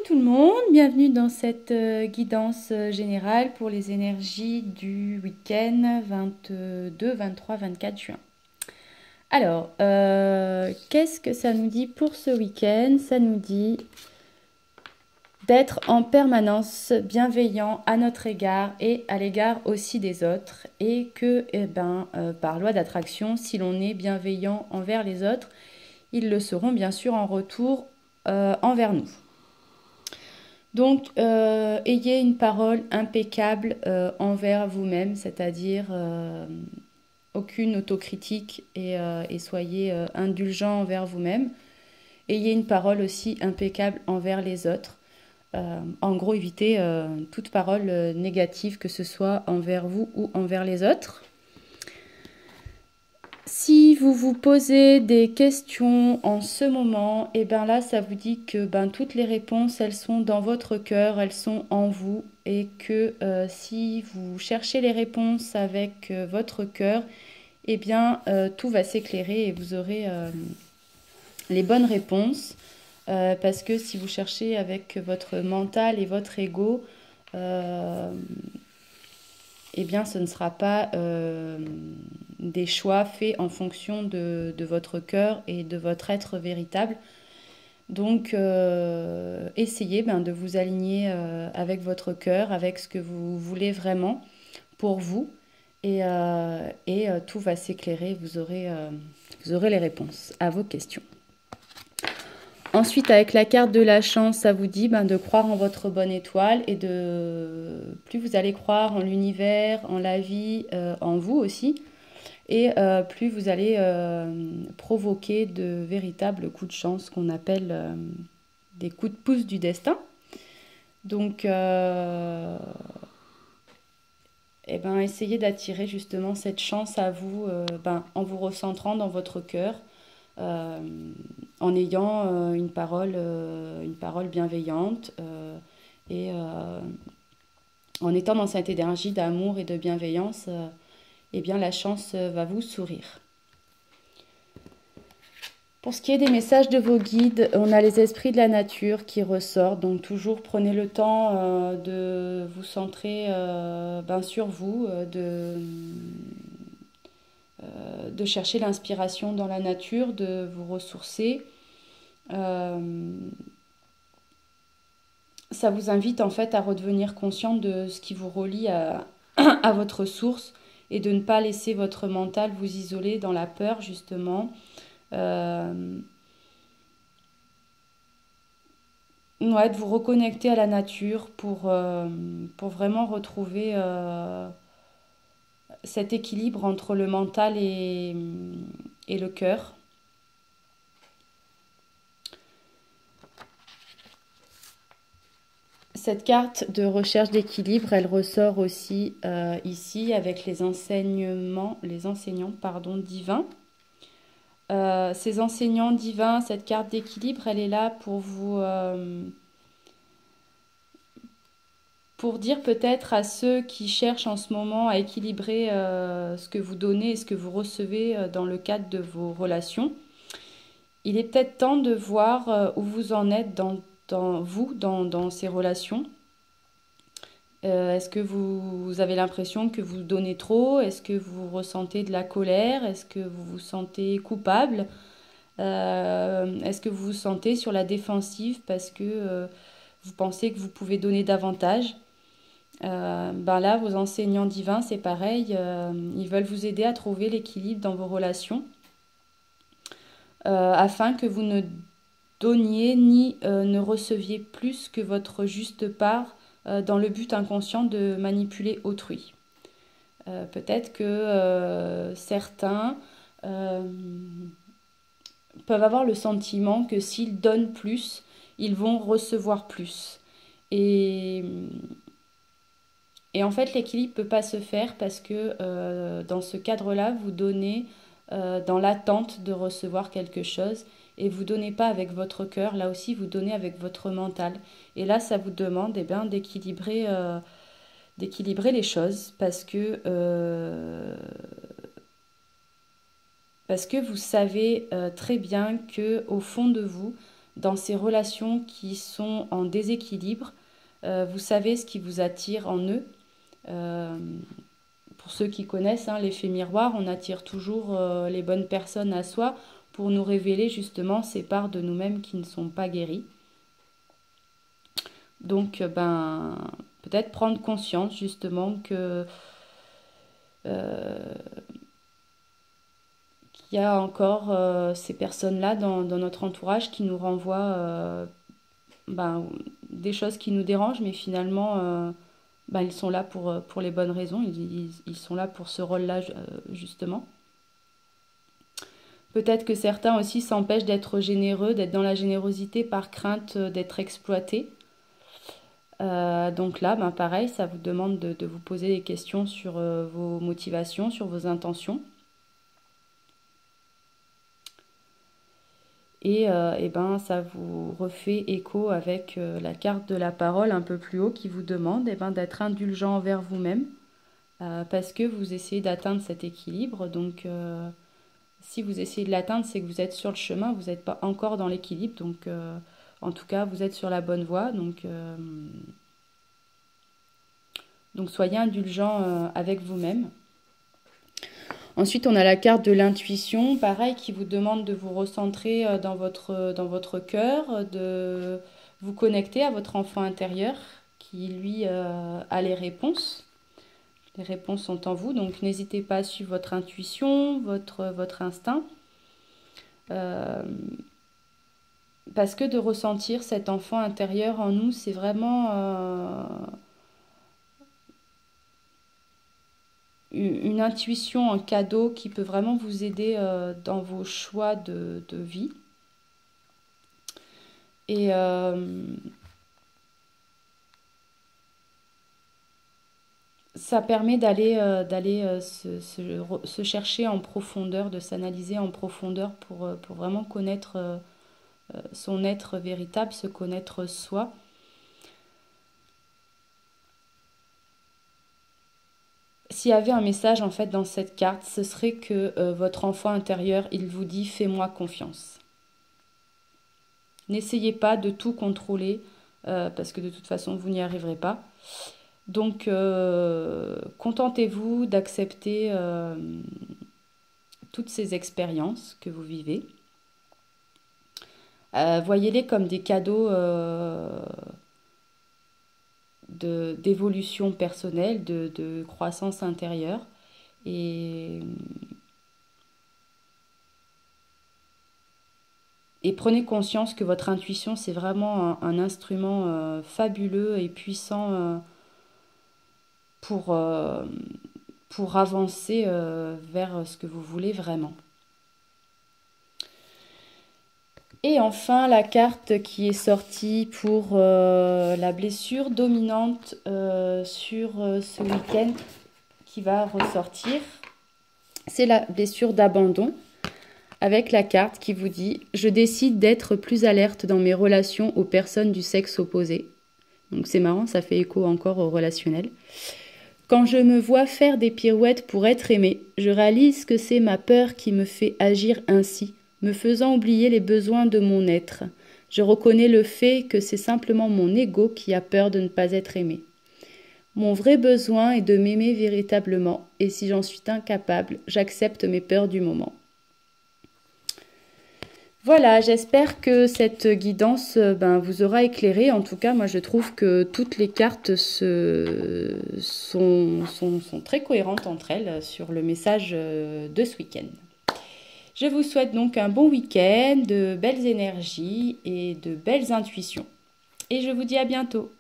tout le monde, bienvenue dans cette guidance générale pour les énergies du week-end 22, 23, 24 juin. Alors, qu'est-ce que ça nous dit pour ce week-end? Ça nous dit d'être en permanence bienveillant à notre égard et à l'égard aussi des autres, et que par loi d'attraction, si l'on est bienveillant envers les autres, ils le seront bien sûr en retour envers nous. Donc, ayez une parole impeccable envers vous-même, c'est-à-dire aucune autocritique et soyez indulgent envers vous-même. Ayez une parole aussi impeccable envers les autres. En gros, évitez toute parole négative, que ce soit envers vous ou envers les autres. Si vous vous posez des questions en ce moment, et bien là, ça vous dit que toutes les réponses, elles sont dans votre cœur, elles sont en vous, et que si vous cherchez les réponses avec votre cœur, et bien tout va s'éclairer et vous aurez les bonnes réponses. Parce que si vous cherchez avec votre mental et votre ego, eh bien ce ne sera pas des choix faits en fonction de votre cœur et de votre être véritable. Donc essayez de vous aligner avec votre cœur, avec ce que vous voulez vraiment pour vous, et tout va s'éclairer, vous aurez les réponses à vos questions. Ensuite, avec la carte de la chance, ça vous dit de croire en votre bonne étoile, et plus vous allez croire en l'univers, en la vie, en vous aussi, et plus vous allez provoquer de véritables coups de chance qu'on appelle des coups de pouce du destin. Donc, essayez d'attirer justement cette chance à vous en vous recentrant dans votre cœur. En ayant une parole bienveillante et en étant dans cette énergie d'amour et de bienveillance, eh bien la chance va vous sourire. Pour ce qui est des messages de vos guides, on a les esprits de la nature qui ressortent, donc toujours prenez le temps de vous centrer sur vous, de chercher l'inspiration dans la nature, de vous ressourcer. Ça vous invite en fait à redevenir conscient de ce qui vous relie à votre source, et de ne pas laisser votre mental vous isoler dans la peur justement. De vous reconnecter à la nature pour vraiment retrouver cet équilibre entre le mental et le cœur. Cette carte de recherche d'équilibre, elle ressort aussi ici avec les enseignants divins. Ces enseignants divins, cette carte d'équilibre, elle est là pour vous... pour dire peut-être à ceux qui cherchent en ce moment à équilibrer ce que vous donnez et ce que vous recevez dans le cadre de vos relations. Il est peut-être temps de voir où vous en êtes dans ces relations. Est-ce que vous avez l'impression que vous donnez trop? Est-ce que vous ressentez de la colère? Est-ce que vous vous sentez coupable? Est-ce que vous vous sentez sur la défensive parce que vous pensez que vous pouvez donner davantage? Là, vos enseignants divins, c'est pareil, ils veulent vous aider à trouver l'équilibre dans vos relations afin que vous ne donniez ni ne receviez plus que votre juste part dans le but inconscient de manipuler autrui. Peut-être que certains peuvent avoir le sentiment que s'ils donnent plus, ils vont recevoir plus. Et en fait, l'équilibre ne peut pas se faire parce que dans ce cadre-là, vous donnez dans l'attente de recevoir quelque chose, et vous ne donnez pas avec votre cœur. Là aussi, vous donnez avec votre mental. Et là, ça vous demande d'équilibrer les choses parce que vous savez très bien qu'au fond de vous, dans ces relations qui sont en déséquilibre. Vous savez ce qui vous attire en eux. Pour ceux qui connaissent l'effet miroir, on attire toujours les bonnes personnes à soi pour nous révéler justement ces parts de nous-mêmes qui ne sont pas guéries. Donc, peut-être prendre conscience justement que qu'il y a encore ces personnes-là dans notre entourage qui nous renvoient des choses qui nous dérangent, mais finalement, ils sont là pour les bonnes raisons, ils sont là pour ce rôle-là justement. Peut-être que certains aussi s'empêchent d'être généreux, d'être dans la générosité par crainte d'être exploités. Donc là, pareil, ça vous demande de vous poser des questions sur vos motivations, sur vos intentions. Et ça vous refait écho avec la carte de la parole un peu plus haut qui vous demande d'être indulgent envers vous-même parce que vous essayez d'atteindre cet équilibre. Donc, si vous essayez de l'atteindre, c'est que vous êtes sur le chemin, vous n'êtes pas encore dans l'équilibre. Donc, en tout cas, vous êtes sur la bonne voie. Donc soyez indulgent avec vous-même. Ensuite, on a la carte de l'intuition, pareil, qui vous demande de vous recentrer dans votre cœur, de vous connecter à votre enfant intérieur qui, lui, a les réponses. Les réponses sont en vous, donc n'hésitez pas à suivre votre intuition, votre instinct. Parce que de ressentir cet enfant intérieur en nous, c'est vraiment une intuition, un cadeau qui peut vraiment vous aider dans vos choix de vie. Et ça permet d'aller se chercher en profondeur, de s'analyser en profondeur pour vraiment connaître son être véritable, se connaître soi. S'il y avait un message en fait dans cette carte, ce serait que votre enfant intérieur, il vous dit « fais-moi confiance ». N'essayez pas de tout contrôler parce que de toute façon, vous n'y arriverez pas. Donc, contentez-vous d'accepter toutes ces expériences que vous vivez. Voyez-les comme des cadeaux d'évolution personnelle, de croissance intérieure. Et prenez conscience que votre intuition, c'est vraiment un instrument fabuleux et puissant pour avancer vers ce que vous voulez vraiment. Et enfin, la carte qui est sortie pour la blessure dominante sur ce week-end qui va ressortir, c'est la blessure d'abandon, avec la carte qui vous dit « Je décide d'être plus alerte dans mes relations aux personnes du sexe opposé ». Donc c'est marrant, ça fait écho encore au relationnel. Quand je me vois faire des pirouettes pour être aimée, je réalise que c'est ma peur qui me fait agir ainsi, me faisant oublier les besoins de mon être. Je reconnais le fait que c'est simplement mon ego qui a peur de ne pas être aimé. Mon vrai besoin est de m'aimer véritablement, et si j'en suis incapable, j'accepte mes peurs du moment. Voilà, j'espère que cette guidance vous aura éclairé. En tout cas, moi je trouve que toutes les cartes sont très cohérentes entre elles sur le message de ce week-end. Je vous souhaite donc un bon week-end, de belles énergies et de belles intuitions. Et je vous dis à bientôt.